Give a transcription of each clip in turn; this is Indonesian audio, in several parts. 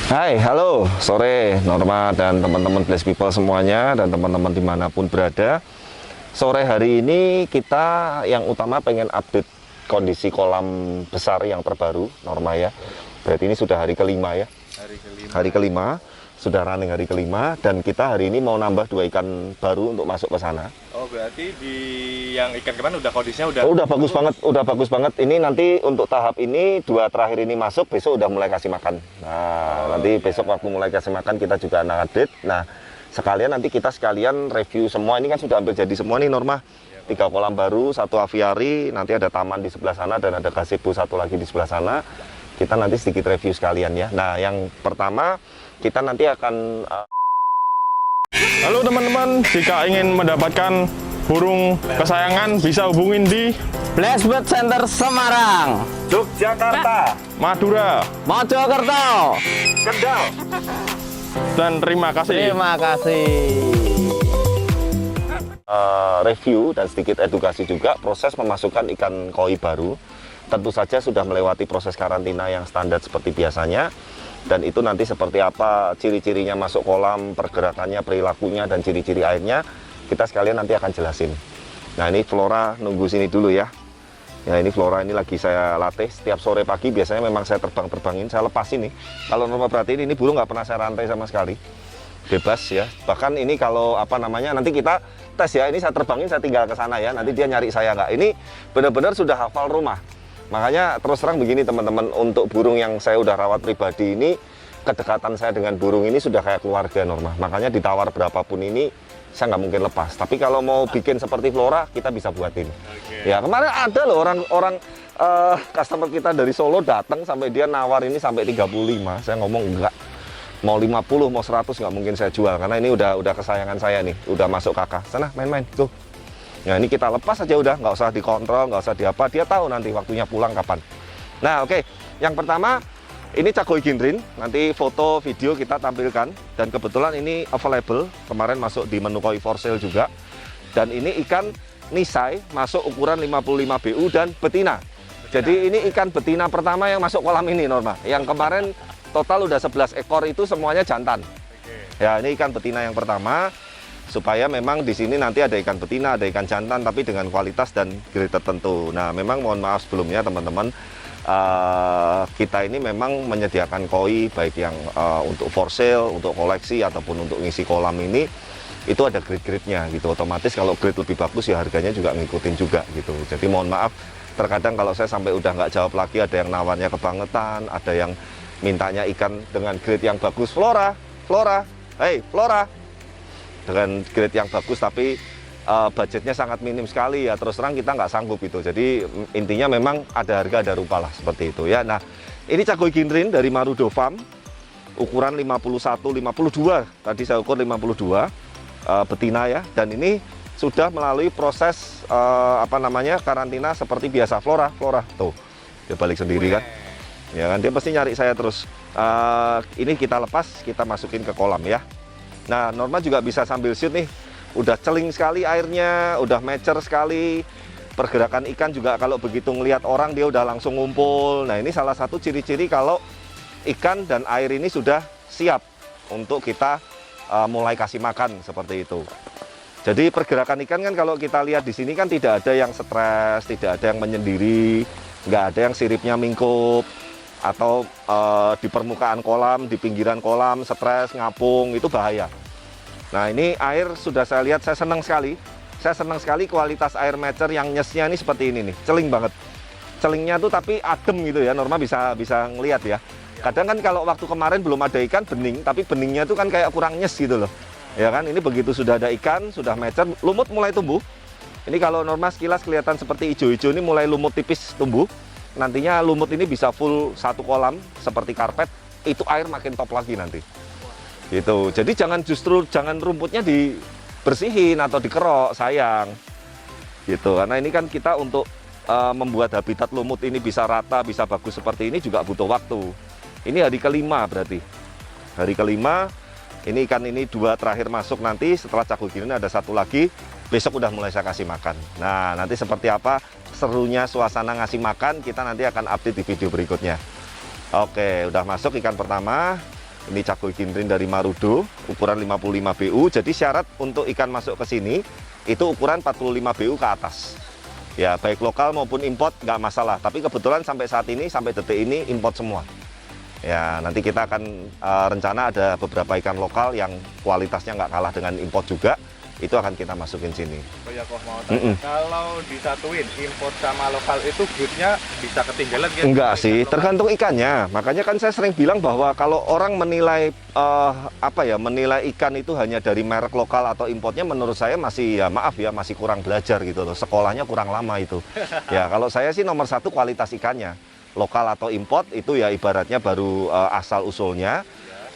Hai, halo, sore Norma dan teman-teman Bless People semuanya dan teman-teman dimanapun berada. Sore hari ini kita yang utama pengen update kondisi kolam besar yang terbaru, Norma ya. Berarti ini sudah hari kelima ya. Hari kelima, sudah running hari kelima dan kita hari ini mau nambah 2 ikan baru untuk masuk ke sana. Oh, berarti di yang ikan kemarin udah kondisinya udah bagus banget, udah bagus banget. Ini nanti untuk tahap ini 2 terakhir ini masuk, besok udah mulai kasih makan. Nah, nanti besok waktu mulai kasih makan kita juga update. Nah, sekalian nanti kita sekalian review semua. Ini kan sudah hampir jadi semua nih Norma. 3 kolam baru, 1 aviari, nanti ada taman di sebelah sana dan ada gazebo 1 lagi di sebelah sana. Kita nanti sedikit review sekalian ya. Nah, yang pertama kita nanti akan Halo teman-teman, jika ingin mendapatkan burung kesayangan bisa hubungin di Blessbird Center Semarang, Yogyakarta, Madura, Mojokerto. Kendal. dan terima kasih. Terima kasih. Review dan sedikit edukasi juga proses memasukkan ikan koi baru. Tentu saja sudah melewati proses karantina yang standar seperti biasanya. Dan itu nanti seperti apa ciri-cirinya masuk kolam, pergerakannya, perilakunya, dan ciri-ciri airnya kita sekalian nanti akan jelasin. Nah, ini Flora nunggu sini dulu ya. Ya, ini Flora ini lagi saya latih setiap sore pagi. Biasanya memang saya terbang-terbangin, saya lepas ini. Kalau Norma perhatiin ini burung nggak pernah saya rantai sama sekali. Bebas ya. Bahkan ini kalau apa namanya nanti kita tes ya. Ini saya terbangin, saya tinggal ke sana ya. Nanti dia nyari saya nggak. Ini benar-benar sudah hafal rumah. Makanya terus terang begini teman-teman, untuk burung yang saya udah rawat pribadi ini, kedekatan saya dengan burung ini sudah kayak keluarga Norma. Makanya ditawar berapapun ini saya nggak mungkin lepas. Tapi kalau mau bikin seperti Flora, kita bisa buatin. Ya kemarin ada loh orang customer kita dari Solo datang sampai dia nawar ini sampai 35. Saya ngomong enggak, mau 50 mau 100 nggak mungkin saya jual karena ini udah kesayangan saya nih, udah masuk kakak. Sana main-main tuh. Nah ini kita lepas aja udah, nggak usah dikontrol, nggak usah diapa, dia tahu nanti waktunya pulang kapan. Nah oke, yang pertama ini Cagoy Ginrin, nanti foto video kita tampilkan. Dan kebetulan ini available, kemarin masuk di menu koi for sale juga. Dan ini ikan nisai, masuk ukuran 55 BU dan betina. Jadi ini ikan betina pertama yang masuk kolam ini Norma. Yang kemarin total udah 11 ekor itu semuanya jantan. Ya ini ikan betina yang pertama. Supaya memang di sini nanti ada ikan betina, ada ikan jantan, tapi dengan kualitas dan grade tertentu. Nah, memang mohon maaf sebelumnya teman-teman, kita ini memang menyediakan koi baik yang untuk for sale, untuk koleksi ataupun untuk ngisi kolam ini, itu ada grade-grade-nya gitu. Otomatis kalau grade lebih bagus ya harganya juga ngikutin juga gitu. Jadi mohon maaf, terkadang kalau saya sampai udah nggak jawab lagi, ada yang nawarnya kebangetan, ada yang mintanya ikan dengan grade yang bagus. Flora, hey Flora, dengan grade yang bagus tapi budgetnya sangat minim sekali ya, terus terang kita nggak sanggup itu. Jadi intinya memang ada harga ada rupa lah seperti itu ya. Nah ini Cagoy Ginrin dari Marudo Farm, ukuran 51-52, tadi saya ukur 52 betina ya. Dan ini sudah melalui proses apa namanya karantina seperti biasa. Flora tuh dia balik sendiri kan ya kan, dia pasti nyari saya terus. Ini kita lepas, kita masukin ke kolam ya. Nah, Norma juga bisa sambil shoot nih. Udah celing sekali airnya, udah mecer sekali. Pergerakan ikan juga kalau begitu ngelihat orang dia udah langsung ngumpul. Nah, ini salah satu ciri-ciri kalau ikan dan air ini sudah siap untuk kita mulai kasih makan seperti itu. Jadi pergerakan ikan kan kalau kita lihat di sini kan tidak ada yang stres, tidak ada yang menyendiri, nggak ada yang siripnya mingkup, atau di permukaan kolam, di pinggiran kolam, stres, ngapung, itu bahaya. Nah ini air sudah saya lihat, saya senang sekali. Saya senang sekali kualitas air mecer yang nyesnya ini seperti ini nih, celing banget. Celingnya tuh tapi adem gitu ya, Norma bisa ngelihat ya. Kadang kan kalau waktu kemarin belum ada ikan bening, tapi beningnya tuh kan kayak kurang nyes gitu loh. Ya kan, ini begitu sudah ada ikan, sudah mecer, lumut mulai tumbuh. Ini kalau Norma sekilas kelihatan seperti hijau-hijau, ini mulai lumut tipis tumbuh. Nantinya lumut ini bisa full satu kolam seperti karpet, itu air makin top lagi nanti gitu. Jadi jangan rumputnya dibersihin atau dikerok, sayang gitu, karena ini kan kita untuk membuat habitat lumut ini bisa rata, bisa bagus seperti ini juga butuh waktu. Ini hari kelima, berarti hari kelima ini ikan ini 2 terakhir masuk. Nanti setelah Cagoy Ginrin ada 1 lagi, besok udah mulai saya kasih makan. Nah nanti seperti apa serunya suasana ngasih makan, kita nanti akan update di video berikutnya. Oke, udah masuk ikan pertama. Ini cakul gindrin dari Marudo, ukuran 55 BU. Jadi syarat untuk ikan masuk ke sini itu ukuran 45 BU ke atas. Ya, baik lokal maupun import nggak masalah. Tapi kebetulan sampai saat ini, sampai detik ini import semua. Ya, nanti kita akan rencana ada beberapa ikan lokal yang kualitasnya nggak kalah dengan import juga. Itu akan kita masukin sini. Oh ya, kok mau tanya, kalau disatuin import sama lokal itu grade-nya bisa ketinggalan kan? Enggak sih, tergantung ikannya. Makanya kan saya sering bilang bahwa kalau orang menilai menilai ikan itu hanya dari merek lokal atau importnya, menurut saya masih ya maaf ya masih kurang belajar gitu loh. Sekolahnya kurang lama itu. Ya kalau saya sih nomor satu kualitas ikannya. Lokal atau import itu ya ibaratnya baru asal usulnya.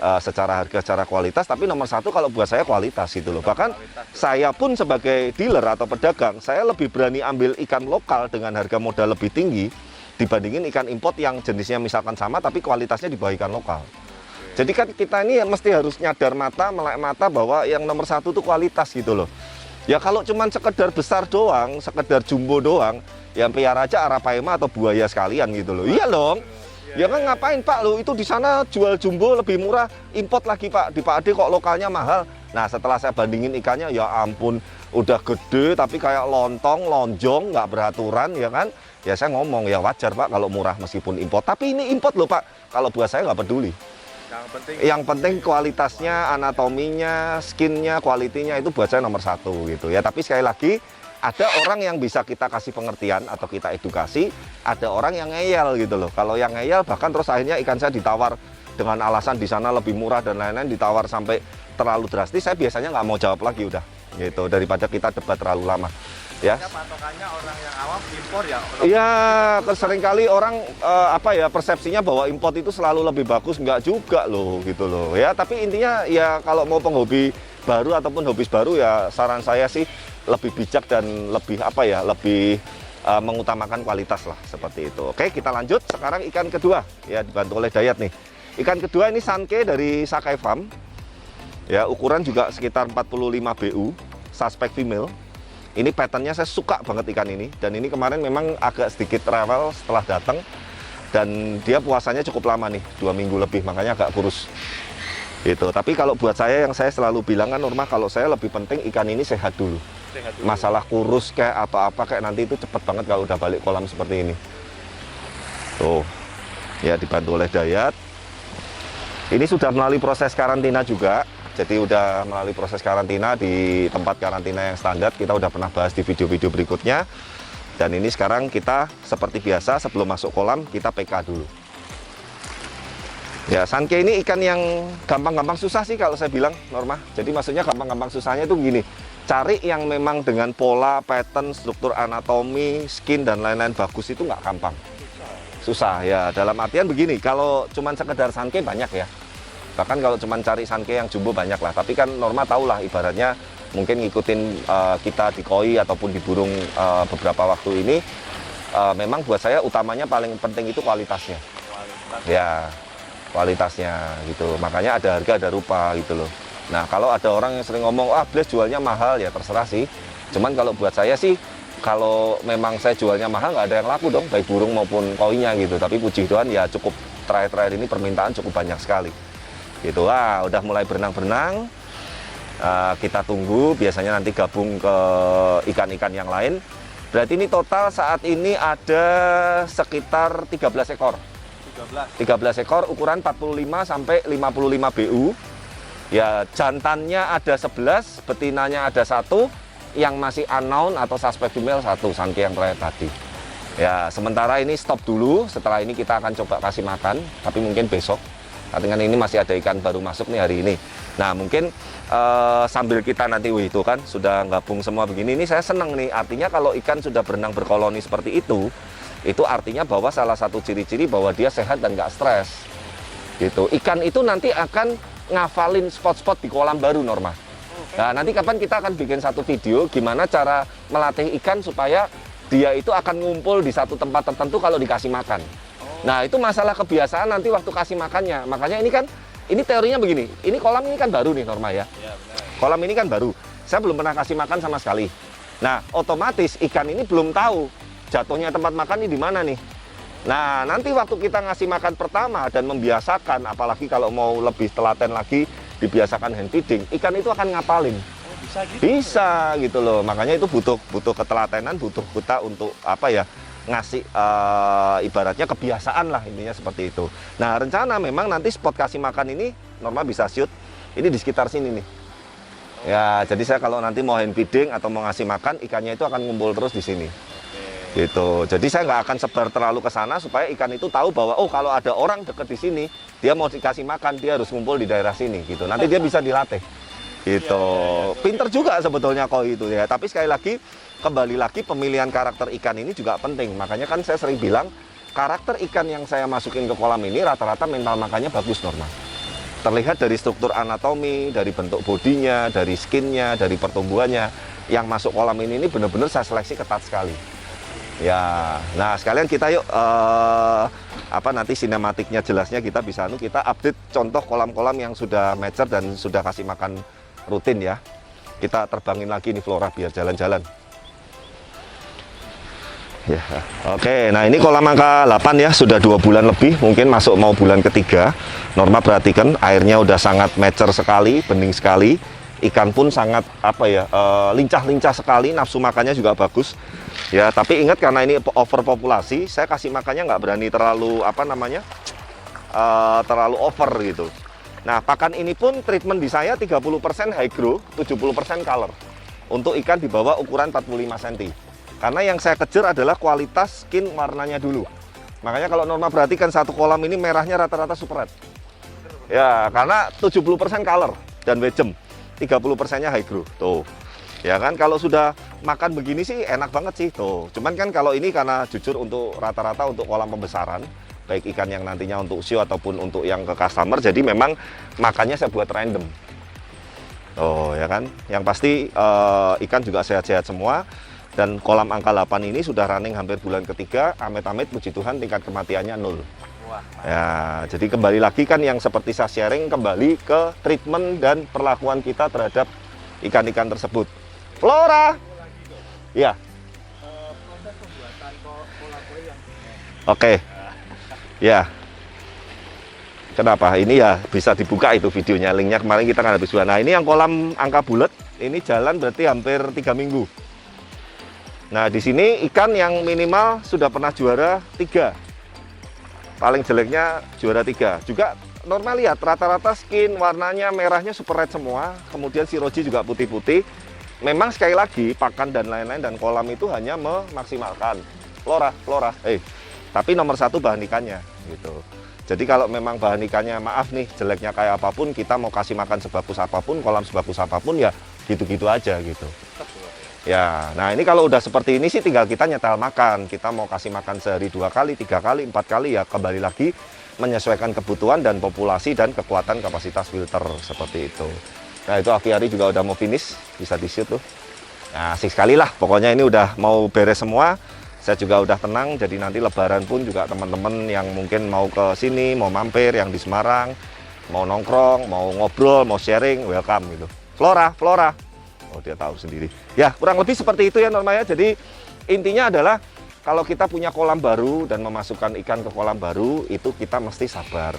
Secara harga, secara kualitas, tapi nomor satu kalau buat saya kualitas gitu loh. Bahkan saya pun sebagai dealer atau pedagang, saya lebih berani ambil ikan lokal dengan harga modal lebih tinggi dibandingin ikan import yang jenisnya misalkan sama tapi kualitasnya di bawah ikan lokal. Jadi kan kita ini mesti harus nyadar mata, melek mata bahwa yang nomor satu itu kualitas gitu loh. Ya kalau cuman sekedar besar doang, sekedar jumbo doang, ya piara aja arapaima atau buaya sekalian gitu loh. Iya dong. Ya kan ngapain Pak lu itu di sana jual jumbo lebih murah, import lagi Pak, di Pak Ade kok lokalnya mahal. Nah setelah saya bandingin ikannya ya ampun udah gede tapi kayak lontong, lonjong, nggak beraturan ya kan. Ya saya ngomong ya wajar Pak kalau murah meskipun import, tapi ini import loh Pak. Kalau buat saya nggak peduli. Yang penting kualitasnya, anatominya, skinnya, kualitinya itu buat saya nomor satu gitu ya. Tapi sekali lagi ada orang yang bisa kita kasih pengertian atau kita edukasi, ada orang yang ngeyel gitu loh. Kalau yang ngeyel bahkan terus akhirnya ikan saya ditawar dengan alasan di sana lebih murah dan lain-lain, ditawar sampai terlalu drastis, saya biasanya nggak mau jawab lagi udah gitu, daripada kita debat terlalu lama. Ya. Patokannya orang yang awam impor ya. Iya, seringkali orang persepsinya bahwa import itu selalu lebih bagus, nggak juga loh gitu loh. Ya, tapi intinya ya kalau mau penghobi baru ataupun hobis baru ya saran saya sih lebih bijak dan lebih mengutamakan kualitas lah seperti itu. Oke, kita lanjut. Sekarang ikan kedua ya dibantu oleh Dayat nih. Ikan kedua ini Sanke dari Sakai Farm. Ya, ukuran juga sekitar 45 BU, suspect female. Ini patternnya saya suka banget ikan ini, dan ini kemarin memang agak sedikit rewel setelah datang, dan dia puasanya cukup lama nih, 2 minggu lebih, makanya agak kurus gitu. Tapi kalau buat saya yang saya selalu bilang kan Norma, kalau saya lebih penting ikan ini sehat dulu. Masalah kurus kayak atau apa kayak nanti itu cepet banget kalau udah balik kolam seperti ini. Tuh ya, dibantu oleh Dayat. Ini sudah melalui proses karantina juga. Jadi udah melalui proses karantina di tempat karantina yang standar. Kita udah pernah bahas di video-video berikutnya. Dan ini sekarang kita seperti biasa sebelum masuk kolam kita PK dulu. Ya, Sanke ini ikan yang gampang-gampang susah sih kalau saya bilang, Norma. Jadi maksudnya gampang-gampang susahnya itu gini. Cari yang memang dengan pola, pattern, struktur anatomi, skin dan lain-lain bagus itu nggak gampang. Susah ya. Dalam artian begini, kalau cuman sekedar Sanke banyak ya. Bahkan kalau cuma cari Sanke yang jumbo banyak lah, tapi kan Norma tahu lah ibaratnya mungkin ngikutin kita di koi ataupun di burung beberapa waktu ini, memang buat saya utamanya paling penting itu kualitasnya. Ya, kualitasnya gitu. Makanya ada harga ada rupa gitu loh. Nah kalau ada orang yang sering ngomong, Bles jualnya mahal, ya terserah sih. Cuman kalau buat saya sih, kalau memang saya jualnya mahal nggak ada yang laku dong, baik burung maupun koinya gitu. Tapi puji Tuhan ya cukup terakhir-terakhir ini permintaan cukup banyak sekali. Gitu, udah mulai berenang-berenang, kita tunggu, biasanya nanti gabung ke ikan-ikan yang lain. Berarti ini total saat ini ada sekitar 13 ekor. 13 ekor, ukuran 45 sampai 55 BU. Ya, jantannya ada 11, betinanya ada 1, yang masih unknown atau suspect female 1, Sanke yang terakhir tadi. Ya, sementara ini stop dulu, setelah ini kita akan coba kasih makan, tapi mungkin besok. Artinya ini masih ada ikan baru masuk nih hari ini. Nah mungkin sambil kita nanti, itu kan sudah gabung semua begini, ini saya seneng nih. Artinya kalau ikan sudah berenang berkoloni seperti itu artinya bahwa salah satu ciri-ciri bahwa dia sehat dan nggak stres. Gitu. Ikan itu nanti akan ngafalin spot-spot di kolam baru, Norma. Nah nanti kapan kita akan bikin satu video gimana cara melatih ikan supaya dia itu akan ngumpul di satu tempat tertentu kalau dikasih makan. Nah itu masalah kebiasaan nanti waktu kasih makannya. Makanya ini teorinya begini, ini kolam ini kan baru nih Norma ya. Kolam ini kan baru, saya belum pernah kasih makan sama sekali. Nah otomatis ikan ini belum tahu jatuhnya tempat makan ini di mana nih. Nah, nanti waktu kita ngasih makan pertama dan membiasakan, apalagi kalau mau lebih telaten lagi, dibiasakan hand feeding, ikan itu akan ngapalin. Oh, bisa gitu? Bisa gitu loh, makanya itu butuh ketelatenan, butuh kita untuk apa ya, ngasih ibaratnya kebiasaan lah, intinya seperti itu. Nah, rencana memang nanti spot kasih makan ini Norma bisa shoot, ini di sekitar sini nih. Ya, jadi saya kalau nanti mau hand feeding atau mau ngasih makan, ikannya itu akan ngumpul terus di sini. Gitu. Jadi saya nggak akan sebar terlalu ke sana supaya ikan itu tahu bahwa oh kalau ada orang deket di sini, dia mau dikasih makan, dia harus ngumpul di daerah sini gitu. Nanti dia bisa dilatih. Gitu. Pinter juga sebetulnya koi itu ya. Tapi sekali lagi kembali lagi pemilihan karakter ikan ini juga penting. Makanya kan saya sering bilang karakter ikan yang saya masukin ke kolam ini rata-rata mental makannya bagus, Norma. Terlihat dari struktur anatomi, dari bentuk bodinya, dari skinnya, dari pertumbuhannya. Yang masuk kolam ini benar-benar saya seleksi ketat sekali. Ya, nah sekalian kita yuk nanti sinematiknya jelasnya kita bisa kita update contoh kolam-kolam yang sudah mature dan sudah kasih makan rutin ya. Kita terbangin lagi nih Flora biar jalan-jalan. Ya, oke. Nah ini kolam angka 8 ya, sudah 2 bulan lebih, mungkin masuk mau bulan ketiga. Norma perhatikan airnya udah sangat mature sekali, bening sekali. Ikan pun sangat lincah-lincah sekali, nafsu makannya juga bagus. Ya, tapi ingat karena ini overpopulasi, saya kasih makannya nggak berani terlalu terlalu over gitu. Nah, pakan ini pun treatment di saya 30% high grow, 70% color. Untuk ikan di bawah ukuran 45 cm. Karena yang saya kejar adalah kualitas skin warnanya dulu. Makanya kalau Norma perhatikan satu kolam ini merahnya rata-rata super red. Ya, karena 70% color dan wejem. 30%-nya high grow. Tuh. Ya kan kalau sudah makan begini sih enak banget sih tuh. Cuman kan kalau ini karena jujur untuk rata-rata untuk kolam pembesaran, baik ikan yang nantinya untuk show ataupun untuk yang ke customer, jadi memang makannya saya buat random. Oh ya kan, yang pasti ikan juga sehat-sehat semua dan kolam angka 8 ini sudah running hampir bulan ketiga, amit-amit puji Tuhan tingkat kematiannya 0. Ya, jadi kembali lagi kan yang seperti saya sharing kembali ke treatment dan perlakuan kita terhadap ikan-ikan tersebut. Flora. Ya. Proses pembuatan kolam koi yang Oke. Ya. Kenapa? Ini ya bisa dibuka itu videonya, linknya kemarin kita kan habis buat. Nah ini yang kolam angka bulat, ini jalan berarti hampir 3 minggu. Nah di sini ikan yang minimal sudah pernah juara 3. Paling jeleknya juara 3. Juga Norma lihat rata-rata skin warnanya merahnya super red semua. Kemudian siroji juga putih-putih. Memang sekali lagi pakan dan lain-lain dan kolam itu hanya memaksimalkan flora. Tapi nomor 1 bahan ikannya gitu. Jadi kalau memang bahan ikannya maaf nih jeleknya kayak apapun, kita mau kasih makan sebagus apapun, kolam sebagus apapun ya gitu-gitu aja gitu. Ya, nah ini kalau udah seperti ini sih tinggal kita nyetel makan. Kita mau kasih makan sehari 2 kali, 3 kali, 4 kali ya kembali lagi menyesuaikan kebutuhan dan populasi dan kekuatan kapasitas filter seperti itu. Nah itu aviari juga udah mau finish, bisa di shoot tuh. Nah asik sekali lah, pokoknya ini udah mau beres semua. Saya juga udah tenang, jadi nanti lebaran pun juga teman-teman yang mungkin mau ke sini, mau mampir, yang di Semarang, mau nongkrong, mau ngobrol, mau sharing, welcome gitu. Flora. Oh dia tahu sendiri. Ya kurang lebih seperti itu ya Norma ya. Jadi intinya adalah kalau kita punya kolam baru dan memasukkan ikan ke kolam baru, itu kita mesti sabar.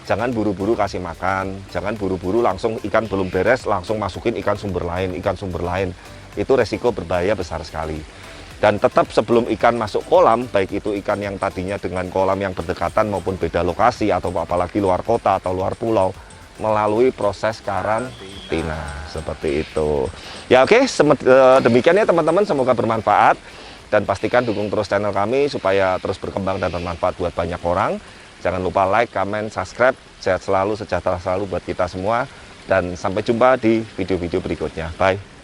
Jangan buru-buru kasih makan, jangan buru-buru langsung ikan belum beres, langsung masukin ikan sumber lain. Itu resiko berbahaya besar sekali. Dan tetap sebelum ikan masuk kolam, baik itu ikan yang tadinya dengan kolam yang berdekatan maupun beda lokasi, atau apalagi luar kota atau luar pulau, melalui proses karantina seperti itu. Ya oke, demikian ya teman-teman, semoga bermanfaat dan pastikan dukung terus channel kami supaya terus berkembang dan bermanfaat buat banyak orang. Jangan lupa like, comment, subscribe. Sehat selalu, sejahtera selalu buat kita semua dan sampai jumpa di video-video berikutnya. Bye.